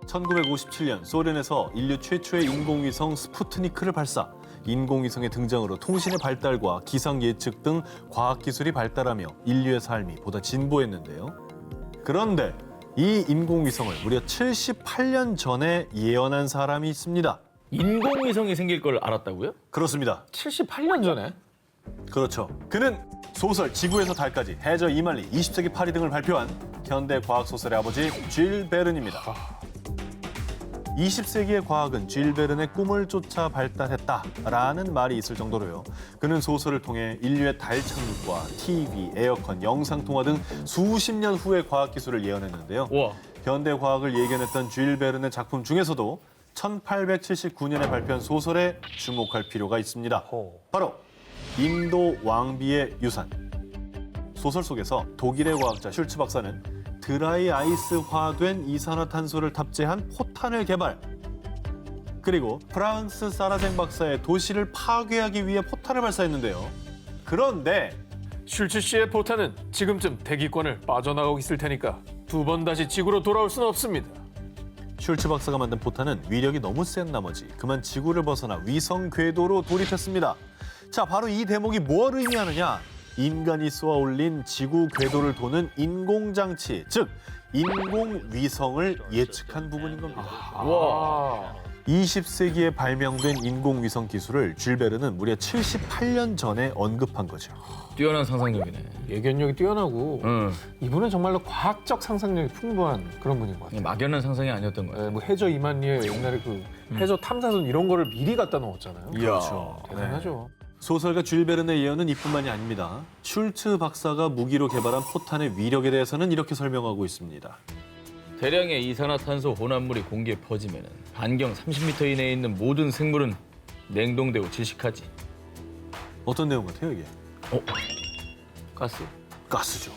1957년 소련에서 인류 최초의 인공위성 스푸트니크를 발사. 인공위성의 등장으로 통신의 발달과 기상 예측 등 과학기술이 발달하며 인류의 삶이 보다 진보했는데요. 그런데 이 인공위성을 무려 78년 전에 예언한 사람이 있습니다. 인공위성이 생길 걸 알았다고요? 그렇습니다. 78년 전에? 그렇죠. 그는 소설 지구에서 달까지, 해저 이만리, 20세기 파리 등을 발표한 현대 과학 소설의 아버지 줄 베른입니다. 20세기의 과학은 줄 베른의 꿈을 쫓아 발달했다라는 말이 있을 정도로요. 그는 소설을 통해 인류의 달 착륙과 TV, 에어컨, 영상통화 등 수십 년 후의 과학기술을 예언했는데요. 와. 현대 과학을 예견했던 줄 베른의 작품 중에서도 1879년에 발표한 소설에 주목할 필요가 있습니다. 바로 인도 왕비의 유산. 소설 속에서 독일의 과학자 슐츠 박사는 드라이 아이스화된 이산화탄소를 탑재한 포탄을 개발. 그리고 프랑스 사라쟁 박사의 도시를 파괴하기 위해 포탄을 발사했는데요. 그런데 슐츠 씨의 포탄은 지금쯤 대기권을 빠져나가고 있을 테니까 두 번 다시 지구로 돌아올 수는 없습니다. 슐츠 박사가 만든 포탄은 위력이 너무 센 나머지 그만 지구를 벗어나 위성 궤도로 돌입했습니다. 자, 바로 이 대목이 뭘 의미하느냐? 인간이 쏘아 올린 지구 궤도를 도는 인공장치, 즉 인공위성을 예측한 부분인 겁니다. 와. 20세기에 발명된 인공위성 기술을 줄 베른은 무려 78년 전에 언급한 거죠. 뛰어난 상상력이네. 예견력이 뛰어나고 응. 이분은 정말로 과학적 상상력이 풍부한 그런 분인 것 같아요. 막연한 상상이 아니었던 거야. 뭐 해저 이만리에 옛날에 그 해저 탐사선 이런 거를 미리 갖다 놓았잖아요. 그렇죠. 대단하죠. 소설가 줄 베른의 예언은 이뿐만이 아닙니다. 슐츠 박사가 무기로 개발한 포탄의 위력에 대해서는 이렇게 설명하고 있습니다. 대량의 이산화탄소 혼합물이 공기에 퍼지면 반경 30m 이내에 있는 모든 생물은 냉동되고 질식하지. 어떤 내용 같아요, 이게? 가스. 가스죠.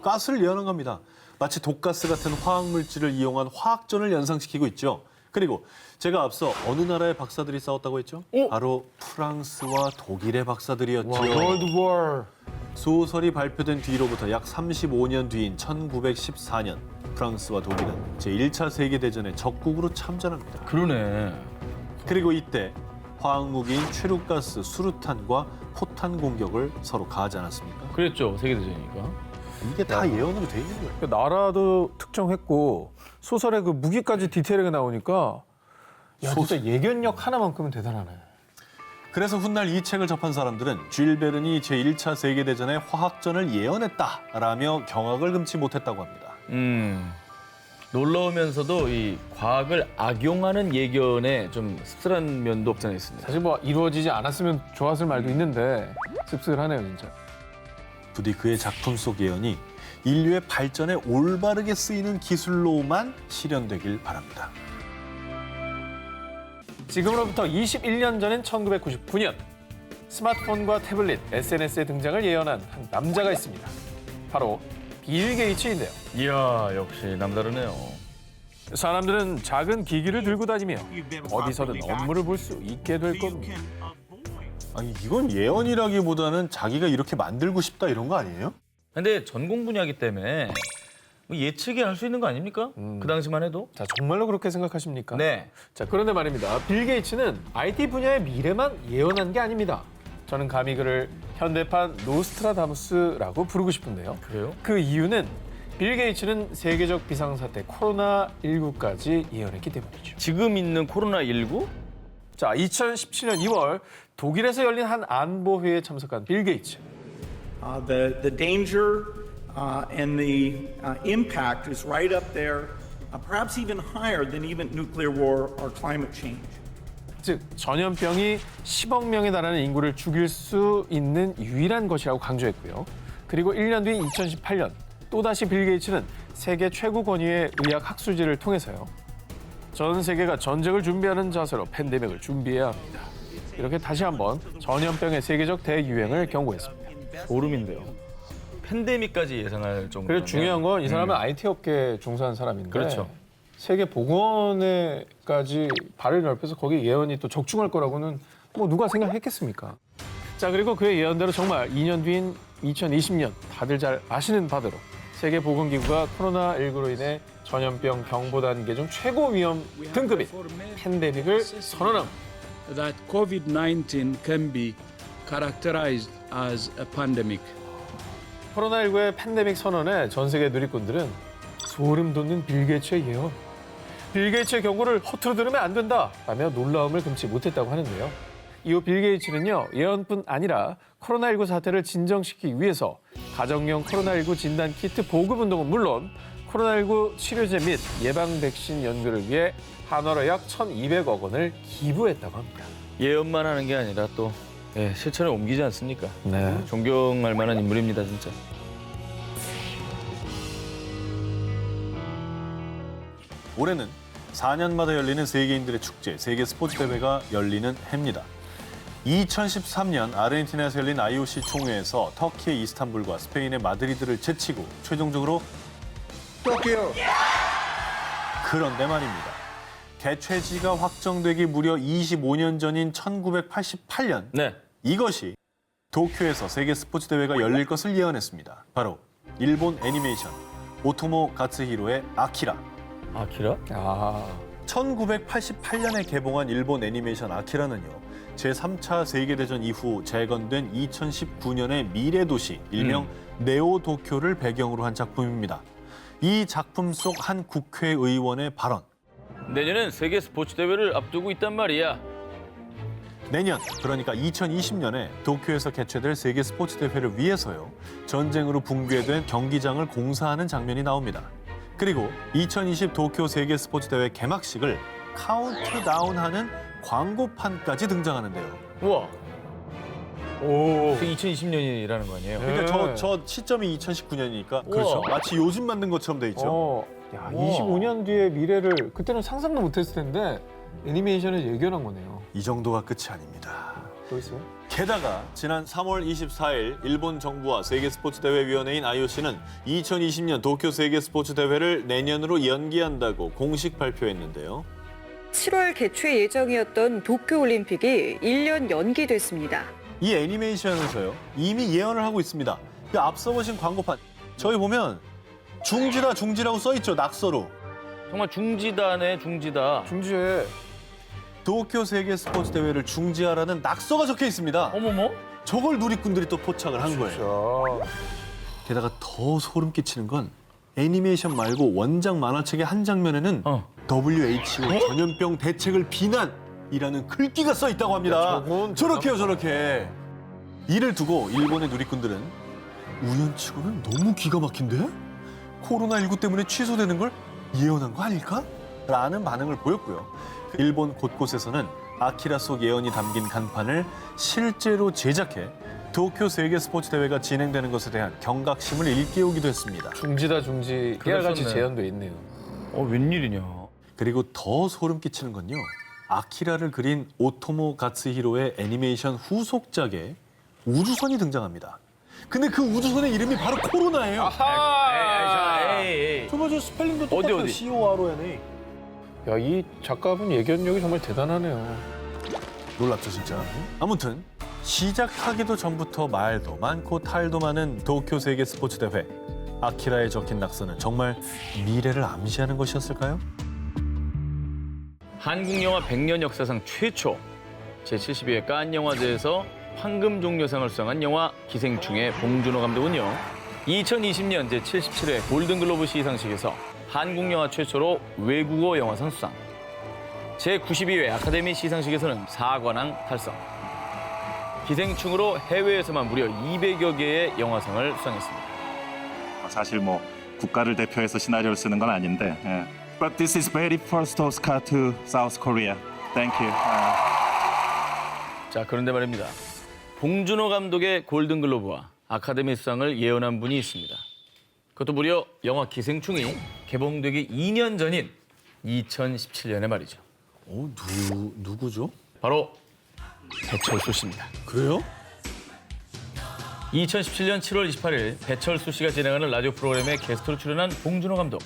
가스를 예언한 겁니다. 마치 독가스 같은 화학물질을 이용한 화학전을 연상시키고 있죠. 그리고 제가 앞서 어느 나라의 박사들이 싸웠다고 했죠? 바로 프랑스와 독일의 박사들이었죠. 월드 워. 소설이 발표된 뒤로부터 약 35년 뒤인 1914년 프랑스와 독일은 제1차 세계대전의 적국으로 참전합니다. 그러네. 그리고 이때 화학무기인 최루가스, 수류탄과 포탄 공격을 서로 가하지 않았습니까? 그랬죠. 세계대전이니까. 이게 다 예언으로 돼 있는 거예요. 그 나라도 특정했고 소설에 그 무기까지 디테일하게 나오니까 야, 진짜 예견력 하나만큼은 대단하네. 그래서 훗날 이 책을 접한 사람들은 줄 베른이 제1차 세계대전의 화학전을 예언했다라며 경악을 금치 못했다고 합니다. 놀라우면서도 이 과학을 악용하는 예견에 좀 씁쓸한 면도 없지 않아 있습니다. 사실 뭐 이루어지지 않았으면 좋았을 말도 있는데 씁쓸하네요, 진짜. 부디 그의 작품 속 예언이 인류의 발전에 올바르게 쓰이는 기술로만 실현되길 바랍니다. 지금으로부터 21년 전인 1999년 스마트폰과 태블릿, SNS의 등장을 예언한 한 남자가 있습니다. 바로 빌 게이츠인데요. 이야, 역시 남다르네요. 사람들은 작은 기기를 들고 다니며 어디서든 업무를 볼 수 있게 될 겁니다. 아니 이건 예언이라기보다는 자기가 이렇게 만들고 싶다 이런 거 아니에요? 근데 전공 분야이기 때문에 뭐 예측이 할 수 있는 거 아닙니까? 그 당시만 해도. 자, 정말로 그렇게 생각하십니까? 네. 자, 그런데 말입니다. 빌 게이츠는 IT 분야의 미래만 예언한 게 아닙니다. 저는 감히 그를 현대판 노스트라다무스라고 부르고 싶은데요. 그래요? 그 이유는 빌 게이츠는 세계적 비상사태 코로나19까지 예언했기 때문이죠. 지금 있는 코로나19? 자, 2017년 2월 독일에서 열린 한 안보회의에 참석한 빌 게이츠. The danger and the impact is right up there, perhaps even higher than even nuclear war or climate change. 즉 전염병이 10억 명에 달하는 인구를 죽일 수 있는 유일한 것이라고 강조했고요. 그리고 1년 뒤인 2018년 또다시 빌 게이츠는 세계 최고 권위의 의학 학술지를 통해서요. 전 세계가 전쟁을 준비하는 자세로 팬데믹을 준비해야 합니다. 이렇게 다시 한번 전염병의 세계적 대유행을 경고했습니다. 소름인데요. 팬데믹까지 예상할 정도로. 그리고 중요한 건 이 사람은 IT 업계에 종사한 사람인데 그렇죠. 세계 보건에까지 발을 넓혀서 거기 예언이 또 적중할 거라고는 뭐 누가 생각했겠습니까? 자, 그리고 그의 예언대로 정말 2년 뒤인 2020년 다들 잘 아시는 바대로 세계보건기구가 코로나19로 인해 전염병 경보 단계 중 최고 위험 등급인 팬데믹을 선언함. that COVID-19 can be characterized as a pandemic. 코로나19의 팬데믹 선언에 전 세계 누리꾼들은 소름 돋는 빌 게이츠의 예언. 빌 게이츠의 경고를 허투루 들으면 안 된다 라며 놀라움을 금치 못했다고 하는데요. 이후 빌 게이츠는요, 예언뿐 아니라 코로나19 사태를 진정시키기 위해서 가정용 코로나19 진단 키트 보급 운동은 물론 코로나19 치료제 및 예방 백신 연구를 위해 한화로 약 1,200억 원을 기부했다고 합니다. 예언만 하는 게 아니라 또 실천에 옮기지 않습니까? 네. 존경할 만한 인물입니다, 진짜. 올해는 4년마다 열리는 세계인들의 축제, 세계 스포츠 대회가 열리는 해입니다. 2013년 아르헨티나에서 열린 IOC 총회에서 터키의 이스탄불과 스페인의 마드리드를 제치고 최종적으로 토끼요. 그런데 말입니다. 개최지가 확정되기 무려 25년 전인 1988년 네. 이것이 도쿄에서 세계 스포츠 대회가 열릴 것을 예언했습니다. 바로 일본 애니메이션 오토모 가츠히로의 아키라. 아키라? 1988년에 개봉한 일본 애니메이션 아키라는요. 제3차 세계대전 이후 재건된 2019년의 미래도시, 일명 네오도쿄를 배경으로 한 작품입니다. 이 작품 속 한 국회의원의 발언. 내년엔 세계 스포츠 대회를 앞두고 있단 말이야. 내년, 그러니까 2020년에 도쿄에서 개최될 세계 스포츠 대회를 위해서요. 전쟁으로 붕괴된 경기장을 공사하는 장면이 나옵니다. 그리고 2020 도쿄 세계 스포츠 대회 개막식을 카운트다운하는 광고판까지 등장하는데요. 우와. 오. 2020년이라는 거 아니에요? 그러니까 저 시점이 2019년이니까 그렇죠. 마치 요즘 만든 것처럼 돼 있죠. 야, 우와. 25년 뒤의 미래를 그때는 상상도 못했을 텐데 애니메이션을 예견한 거네요. 이 정도가 끝이 아닙니다. 또 있어요? 게다가 지난 3월 24일 일본 정부와 세계스포츠대회위원회인 IOC는 2020년 도쿄 세계스포츠대회를 내년으로 연기한다고 공식 발표했는데요. 7월 개최 예정이었던 도쿄올림픽이 1년 연기됐습니다. 이 애니메이션에서요 이미 예언을 하고 있습니다. 그 앞서 보신 광고판 저희 보면 중지다 중지라고 써 있죠, 낙서로. 정말 중지다네, 중지다. 중지에 도쿄 세계 스포츠 대회를 중지하라는 낙서가 적혀 있습니다. 어머머? 저걸 누리꾼들이 또 포착을 한 거예요. 게다가 더 소름 끼치는 건 애니메이션 말고 원작 만화책의 한 장면에는 WHO 전염병 대책을 비난이라는 글귀가 써 있다고 합니다. 저렇게요, 저렇게. 이를 두고 일본의 누리꾼들은 우연치고는 너무 기가 막힌데? 코로나19 때문에 취소되는 걸 예언한 거 아닐까? 라는 반응을 보였고요. 일본 곳곳에서는 아키라 속 예언이 담긴 간판을 실제로 제작해 도쿄 세계 스포츠 대회가 진행되는 것에 대한 경각심을 일깨우기도 했습니다. 중지다 중지 깨알같이 그랬었네. 재현돼 있네요. 웬일이냐. 그리고 더 소름 끼치는 건요. 아키라를 그린 오토모 가츠히로의 애니메이션 후속작에 우주선이 등장합니다. 근데 그 우주선의 이름이 바로 코로나예요. 에이. 저거 저 스펠링도 어디, 똑같아요. 어디? CORONA. 야, 이 작가분 예견력이 정말 대단하네요. 놀랍죠, 진짜. 아무튼 시작하기도 전부터 말도 많고 탈도 많은 도쿄 세계 스포츠 대회. 아키라에 적힌 낙서는 정말 미래를 암시하는 것이었을까요? 한국 영화 100년 역사상 최초 제72회 칸 영화제에서 황금종려상을 수상한 영화 기생충의 봉준호 감독은요. 2020년 제77회 골든글로브 시상식에서 한국 영화 최초로 외국어 영화상 수상. 제92회 아카데미 시상식에서는 4관왕 달성. 기생충으로 해외에서만 무려 200여 개의 영화상을 수상했습니다. 사실 뭐 국가를 대표해서 시나리오를 쓰는 건 아닌데. 예. But this is very first Oscar to South Korea. Thank you. 자, 그런데 말입니다. 봉준호 감독의 골든글로브와 아카데미 수상을 예언한 분이 있습니다. 그것도 무려 영화 기생충이 개봉되기 2년 전인 2017년에 말이죠. 누구죠? 바로 배철수 씨입니다. 그래요? 2017년 7월 28일 배철수 씨가 진행하는 라디오 프로그램에 게스트로 출연한 봉준호 감독.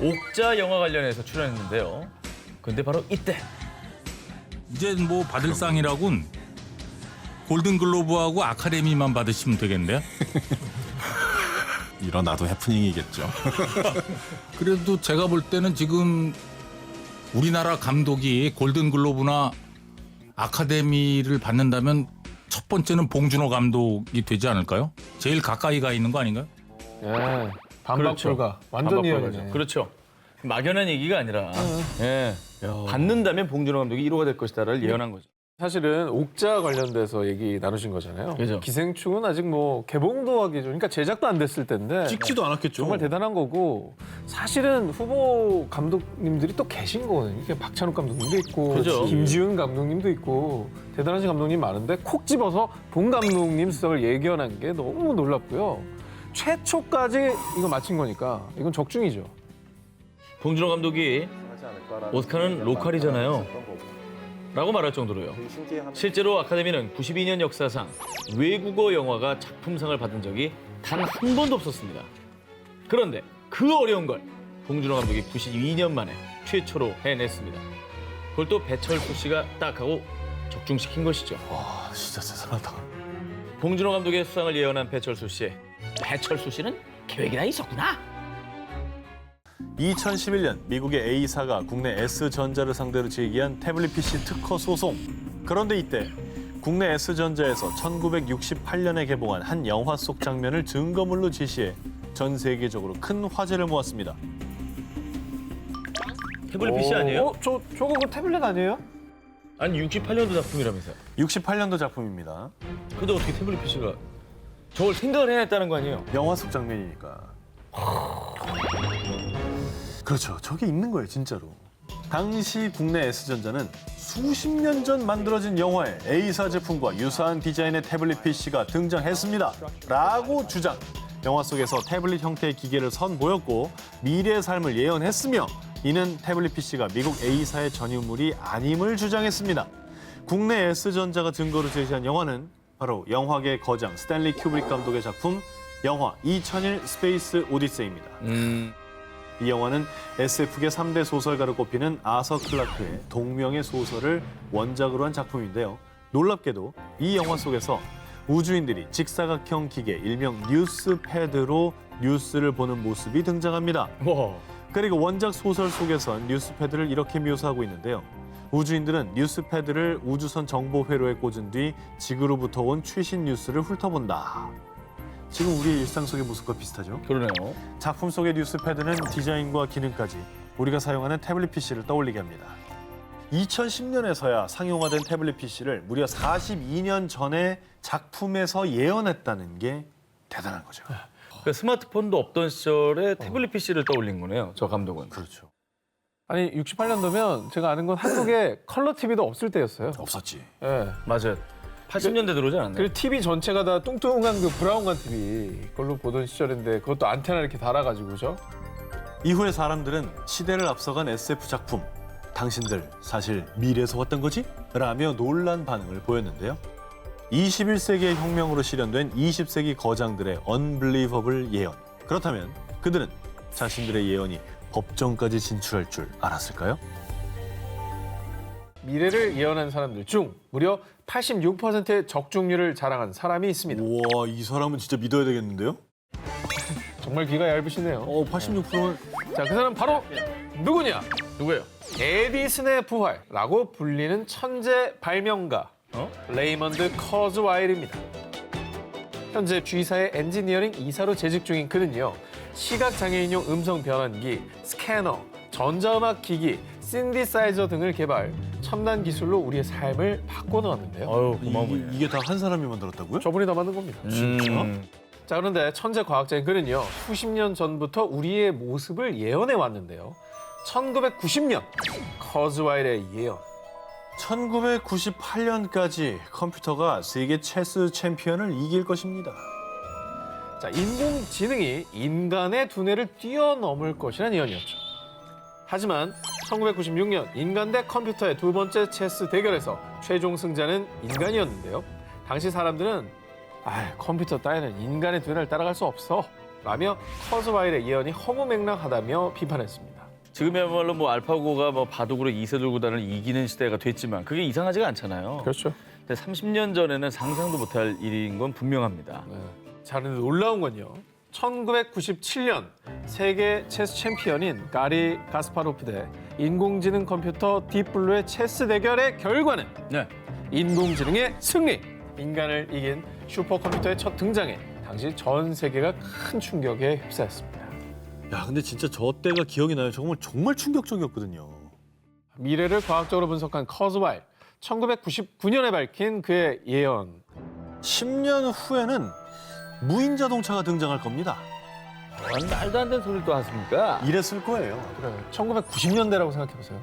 옥자 영화 관련해서 출연했는데요. 근데 바로 이때 이제 뭐 받을 상이라곤 골든글로브하고 아카데미만 받으시면 되겠네요. 일어나도 해프닝이겠죠. 그래도 제가 볼 때는 지금 우리나라 감독이 골든글로브나 아카데미를 받는다면 첫 번째는 봉준호 감독이 되지 않을까요? 제일 가까이 가 있는 거 아닌가요? 예, 반박불가. 완전 반박불가죠. 이연이네. 그렇죠. 막연한 얘기가 아니라 예. 받는다면 봉준호 감독이 1호가 될 것이다를 예언한 거죠. 사실은 옥자 관련돼서 얘기 나누신 거잖아요. 그죠. 기생충은 아직 뭐 개봉도 하기 전, 그러니까 제작도 안 됐을 때인데 찍지도 않았겠죠. 정말 대단한 거고 사실은 후보 감독님들이 또 계신 거거든요. 이게 박찬욱 감독님도 있고 그죠. 김지훈 감독님도 있고 대단하신 감독님 많은데 콕 집어서 본 감독님 수석을 예견한 게 너무 놀랍고요. 최초까지 이거 마친 거니까 이건 적중이죠. 봉준호 감독이 오스카는 로컬이잖아요. 라고 말할 정도로요. 실제로 아카데미는 92년 역사상 외국어 영화가 작품상을 받은 적이 단 한 번도 없었습니다. 그런데 그 어려운 걸 봉준호 감독이 92년 만에 최초로 해냈습니다. 그걸 또 배철수 씨가 딱 하고 적중시킨 것이죠. 와, 진짜 대단하다. 봉준호 감독의 수상을 예언한 배철수 씨. 배철수 씨는 계획이 다 있었구나. 2011년 미국의 A사가 국내 S전자를 상대로 제기한 태블릿 PC 특허 소송. 그런데 이때 국내 S전자에서 1968년에 개봉한 한 영화 속 장면을 증거물로 제시해 전 세계적으로 큰 화제를 모았습니다. 태블릿 PC 아니에요? 저거 그 태블릿 아니에요? 아니 68년도 작품이라면서요. 68년도 작품입니다. 근데 어떻게 태블릿 PC가 저걸 생각을 해냈다는 거 아니에요? 영화 속 장면이니까. 그렇죠. 저게 있는 거예요, 진짜로. 당시 국내 S전자는 수십 년 전 만들어진 영화에 A사 제품과 유사한 디자인의 태블릿 PC가 등장했습니다. 라고 주장. 영화 속에서 태블릿 형태의 기계를 선보였고 미래의 삶을 예언했으며 이는 태블릿 PC가 미국 A사의 전유물이 아님을 주장했습니다. 국내 S전자가 증거로 제시한 영화는 바로 영화계 거장 스탠리 큐브릭 감독의 작품 영화 2001 스페이스 오디세이입니다. 이 영화는 SF계 3대 소설가로 꼽히는 아서 클라크의 동명의 소설을 원작으로 한 작품인데요. 놀랍게도 이 영화 속에서 우주인들이 직사각형 기계, 일명 뉴스패드로 뉴스를 보는 모습이 등장합니다. 와. 그리고 원작 소설 속에선 뉴스패드를 이렇게 묘사하고 있는데요. 우주인들은 뉴스패드를 우주선 정보 회로에 꽂은 뒤 지구로부터 온 최신 뉴스를 훑어본다. 지금 우리 일상 속의 모습과 비슷하죠? 그러네요. 작품 속의 뉴스패드는 디자인과 기능까지 우리가 사용하는 태블릿 PC를 떠올리게 합니다. 2010년에서야 상용화된 태블릿 PC를 무려 42년 전에 작품에서 예언했다는 게 대단한 거죠. 그 스마트폰도 없던 시절에 태블릿 PC를 떠올린 거네요. 저 감독은. 그렇죠. 아니 68년도면 제가 아는 건 한국에 컬러 TV도 없을 때였어요. 없었지. 예. 맞아요. 80년대 들어오지 않았나요? 그리고 TV 전체가 다 뚱뚱한 그 브라운관 TV 그걸로 보던 시절인데 그것도 안테나 이렇게 달아가지고죠. 이후에 사람들은 시대를 앞서간 SF 작품, 당신들 사실 미래에서 왔던 거지? 라며 놀란 반응을 보였는데요. 21세기의 혁명으로 실현된 20세기 거장들의 언블리버블 예언. 그렇다면 그들은 자신들의 예언이 법정까지 진출할 줄 알았을까요? 미래를 예언한 사람들 중 무려 86%의 적중률을 자랑한 사람이 있습니다. 우와, 이 사람은 진짜 믿어야 되겠는데요? 정말 귀가 얇으시네요. 86%는 자, 그 사람 바로 누구냐? 누구예요? 에디슨의 부활라고 불리는 천재 발명가 레이먼드 커즈와일입니다. 현재 G사의 엔지니어링 이사로 재직 중인 그는요. 시각장애인용 음성 변환기, 스캐너, 전자음악 기기, 신디사이저 등을 개발, 첨단 기술로 우리의 삶을 바꿔놓았는데요. 아유, 고마워 보이네. 이게 다 한 사람이 만들었다고요? 저분이 다 만든 겁니다. 자, 그런데 천재 과학자인 그는요. 수십 년 전부터 우리의 모습을 예언해 왔는데요. 1990년 커즈와일의 예언. 1998년까지 컴퓨터가 세계 체스 챔피언을 이길 것입니다. 자, 인공지능이 인간의 두뇌를 뛰어넘을 것이라는 예언이었죠. 하지만 1996년 인간 대 컴퓨터의 두 번째 체스 대결에서 최종 승자는 인간이었는데요. 당시 사람들은 컴퓨터 따위는 인간의 두뇌를 따라갈 수 없어 라며 커즈와일의 예언이 허무맹랑하다며 비판했습니다. 지금이야말로 뭐 알파고가 뭐 바둑으로 이세돌 구단을 이기는 시대가 됐지만 그게 이상하지가 않잖아요. 그렇죠. 근데 30년 전에는 상상도 못할 일인 건 분명합니다. 자, 그런데 놀라운 건요. 1997년 세계 체스 챔피언인 가리 가스파로프 대 인공지능 컴퓨터 딥블루의 체스 대결의 결과는 네. 인공지능의 승리! 인간을 이긴 슈퍼컴퓨터의 첫 등장에 당시 전 세계가 큰 충격에 휩싸였습니다. 야, 근데 진짜 저 때가 기억이 나요. 정말 충격적이었거든요. 미래를 과학적으로 분석한 커즈와일, 1999년에 밝힌 그의 예언. 10년 후에는 무인 자동차가 등장할 겁니다. 말도 안 되는 소리를 또 하십니까? 이랬을 거예요. 그래요. 1990년대라고 생각해보세요.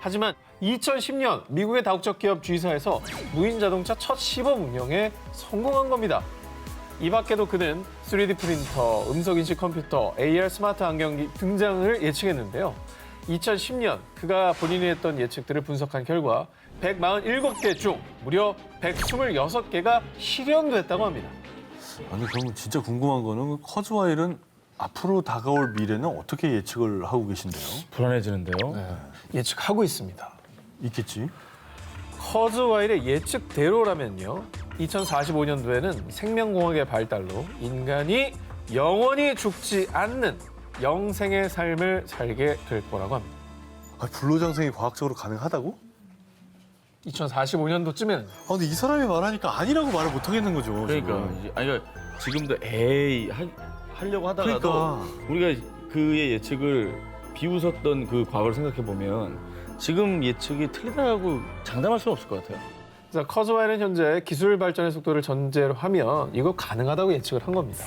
하지만 2010년 미국의 다국적 기업 G사에서 무인 자동차 첫 시범 운영에 성공한 겁니다. 이 밖에도 그는 3D 프린터, 음성인식 컴퓨터, AR 스마트 안경 등장을 예측했는데요. 2010년 그가 본인이 했던 예측들을 분석한 결과 147개 중 무려 126개가 실현됐다고 합니다. 아니, 그럼 진짜 궁금한 거는 커즈와일은 앞으로 다가올 미래는 어떻게 예측을 하고 계신데요? 불안해지는데요. 예측하고 있습니다. 있겠지? 커즈와일의 예측대로라면요. 2045년도에는 생명공학의 발달로 인간이 영원히 죽지 않는 영생의 삶을 살게 될 거라고 합니다. 아, 불로장생이 과학적으로 가능하다고? 2045년도쯤에는 근데 이 사람이 말하니까 아니라고 말을 못 하겠는 거죠. 그러니까 지금. 이제, 아니 그러니까 지금도 에이 하려고 하다가도 그러니까. 우리가 그의 예측을 비웃었던 그 과거를 생각해 보면 지금 예측이 틀리다고 장담할 수는 없을 것 같아요. 그래서 커즈와일은 현재 기술 발전의 속도를 전제로 하면 이거 가능하다고 예측을 한 겁니다.